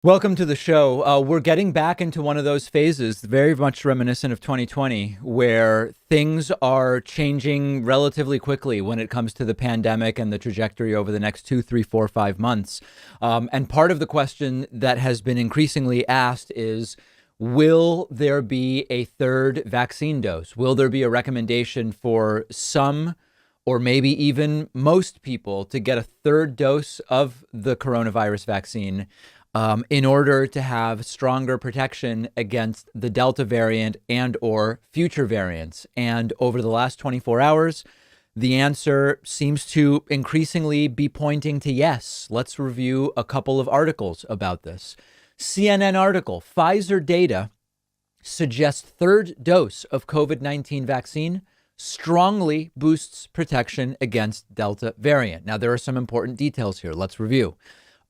Welcome to the show. We're getting back into one of those phases, very much reminiscent of 2020, where things are changing relatively quickly when it comes to the pandemic and the trajectory over the next 2, 3, 4, 5 months. And part of the question that has been increasingly asked is, will there be a third vaccine dose? Will there be a recommendation for some or maybe even most people to get a third dose of the coronavirus vaccine in order to have stronger protection against the Delta variant and or future variants? And over the last 24 hours, the answer seems to increasingly be pointing to yes. Let's review a couple of articles about this. CNN article: Pfizer data suggests third dose of COVID-19 vaccine strongly boosts protection against Delta variant. Now, there are some important details here. Let's review.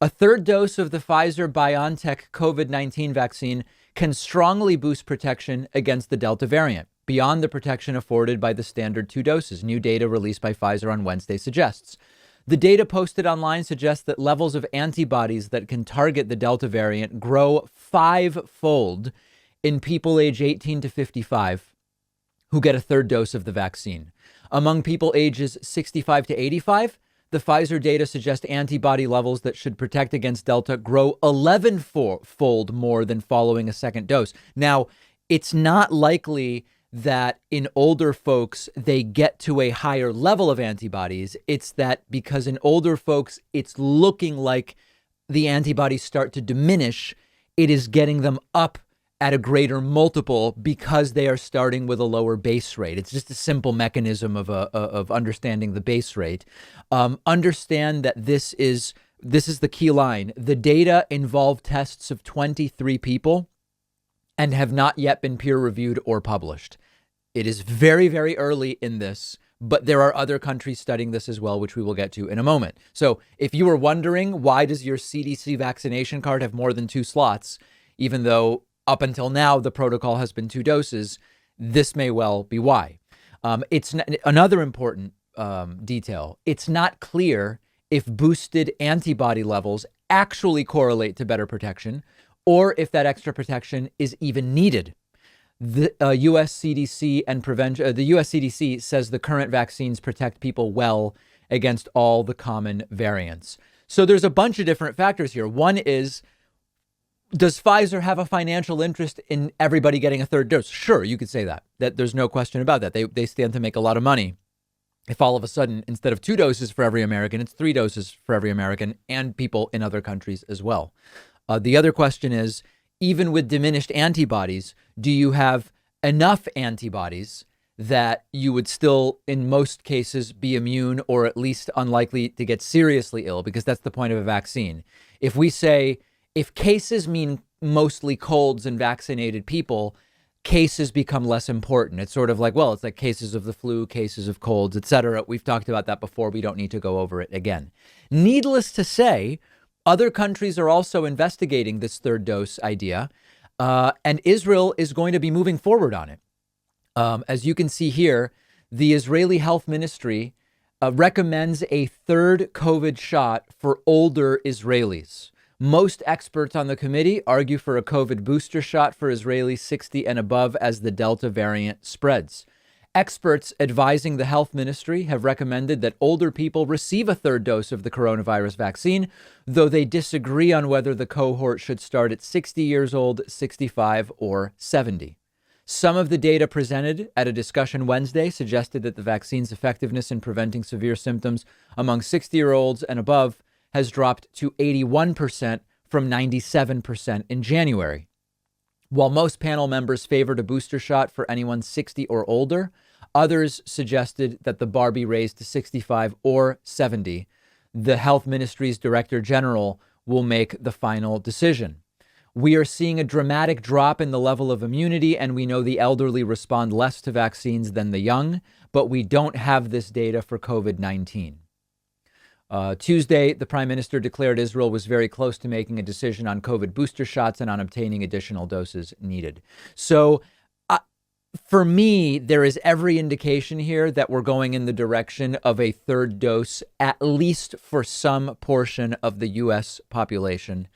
A third dose of the Pfizer-BioNTech COVID-19 vaccine can strongly boost protection against the Delta variant, beyond the protection afforded by the standard 2 doses. New data released by Pfizer on Wednesday suggests. The data posted online suggests that levels of antibodies that can target the Delta variant grow 5-fold in people age 18 to 55 who get a third dose of the vaccine. Among people ages 65 to 85, the Pfizer data suggests antibody levels that should protect against Delta grow 11-fold more than following a second dose. Now, it's not likely that in older folks, they get to a higher level of antibodies. It's that because in older folks, it's looking like the antibodies start to diminish, it is getting them up at a greater multiple because they are starting with a lower base rate. It's just a simple mechanism of understanding the base rate. Understand that this is the key line. The data involve tests of 23 people and have not yet been peer reviewed or published. It is very, very early in this, but there are other countries studying this as well, which we will get to in a moment. So if you were wondering, why does your CDC vaccination card have more than 2 slots, even though up until now, the protocol has been 2 doses, this may well be why. It's another important detail. It's not clear if boosted antibody levels actually correlate to better protection or if that extra protection is even needed. The US CDC the US CDC says the current vaccines protect people well against all the common variants. So there's a bunch of different factors here. One is, does Pfizer have a financial interest in everybody getting a third dose? Sure, you could say that. There's no question about that. They stand to make a lot of money if all of a sudden, instead of 2 doses for every American, it's 3 doses for every American and people in other countries as well. The other question is, even with diminished antibodies, do you have enough antibodies that you would still, in most cases, be immune or at least unlikely to get seriously ill? Because that's the point of a vaccine. If we say, if cases mean mostly colds in vaccinated people, cases become less important. It's sort of like, well, it's like cases of the flu, cases of colds, etc. We've talked about that before. We don't need to go over it again. Needless to say, other countries are also investigating this third dose idea, and Israel is going to be moving forward on it. As you can see here, the Israeli Health Ministry recommends a third COVID shot for older Israelis. Most experts on the committee argue for a COVID booster shot for Israelis 60 and above as the Delta variant spreads. Experts advising the health ministry have recommended that older people receive a third dose of the coronavirus vaccine, though they disagree on whether the cohort should start at 60 years old, 65, or 70. Some of the data presented at a discussion Wednesday suggested that the vaccine's effectiveness in preventing severe symptoms among 60-year-olds and above has dropped to 81% from 97% in January. While most panel members favored a booster shot for anyone 60 or older, others suggested that the bar be raised to 65 or 70. The health ministry's director general will make the final decision. We are seeing a dramatic drop in the level of immunity, and we know the elderly respond less to vaccines than the young, but we don't have this data for COVID-19. Tuesday, the prime minister declared Israel was very close to making a decision on COVID booster shots and on obtaining additional doses needed. So for me, there is every indication here that we're going in the direction of a third dose, at least for some portion of the U.S. population.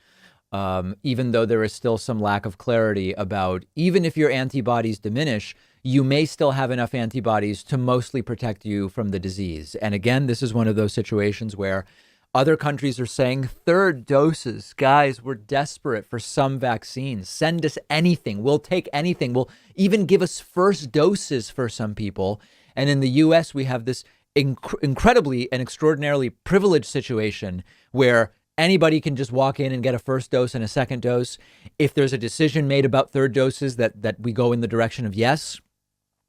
even though there is still some lack of clarity about, even if your antibodies diminish, you may still have enough antibodies to mostly protect you from the disease. And again, this is one of those situations where other countries are saying third doses. Guys, we're desperate for some vaccines. Send us anything. We'll take anything. We'll even give us first doses for some people. And in the US, we have this incredibly and extraordinarily privileged situation where anybody can just walk in and get a first dose and a second dose. If there's a decision made about third doses that we go in the direction of yes,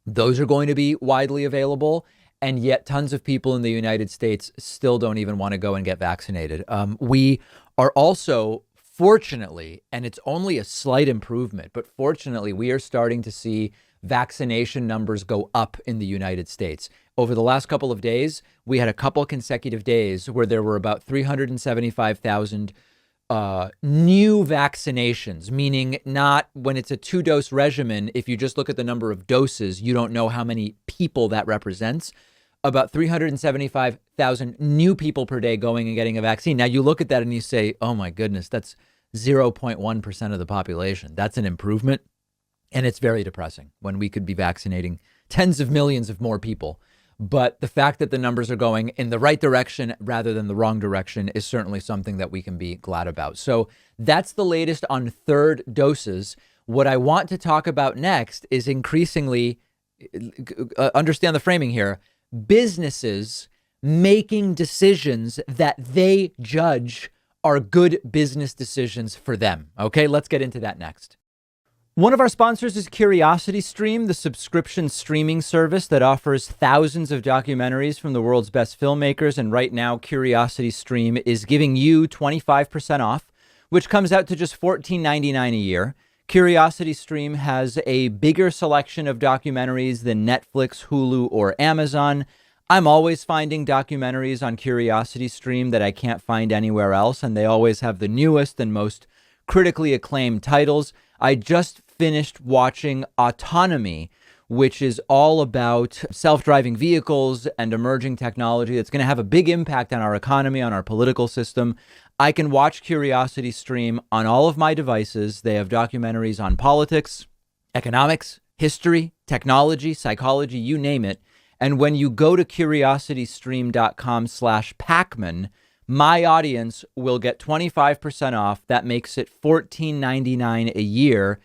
those are going to be widely available. And yet tons of people in the United States still don't even want to go and get vaccinated. We are also, fortunately, and it's only a slight improvement, but fortunately, we are starting to see vaccination numbers go up in the United States. Over the last couple of days, we had a couple consecutive days where there were about 375,000 new vaccinations, meaning not when it's a 2-dose regimen. If you just look at the number of doses, you don't know how many people that represents. About 375,000 new people per day going and getting a vaccine. Now you look at that and you say, oh my goodness, that's 0.1% of the population. That's an improvement. And it's very depressing when we could be vaccinating tens of millions of more people. But the fact that the numbers are going in the right direction rather than the wrong direction is certainly something that we can be glad about. So that's the latest on third doses. What I want to talk about next is increasingly, understand the framing here, businesses making decisions that they judge are good business decisions for them. Okay, let's get into that next. One of our sponsors is CuriosityStream, the subscription streaming service that offers thousands of documentaries from the world's best filmmakers. And right now, CuriosityStream is giving you 25% off, which comes out to just $14.99 a year. CuriosityStream has a bigger selection of documentaries than Netflix, Hulu, or Amazon. I'm always finding documentaries on CuriosityStream that I can't find anywhere else, and they always have the newest and most critically acclaimed titles. I just finished watching Autonomy, which is all about self-driving vehicles and emerging technology that's going to have a big impact on our economy, on our political system. I can watch CuriosityStream on all of my devices. They have documentaries on politics, economics, history, technology, psychology, you name it. And when you go to curiositystream.com/Pacman, my audience will get 25% off. That makes it $14.99 a year.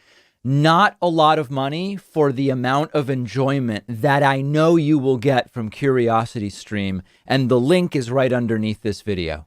Not a lot of money for the amount of enjoyment that I know you will get from CuriosityStream. And the link is right underneath this video.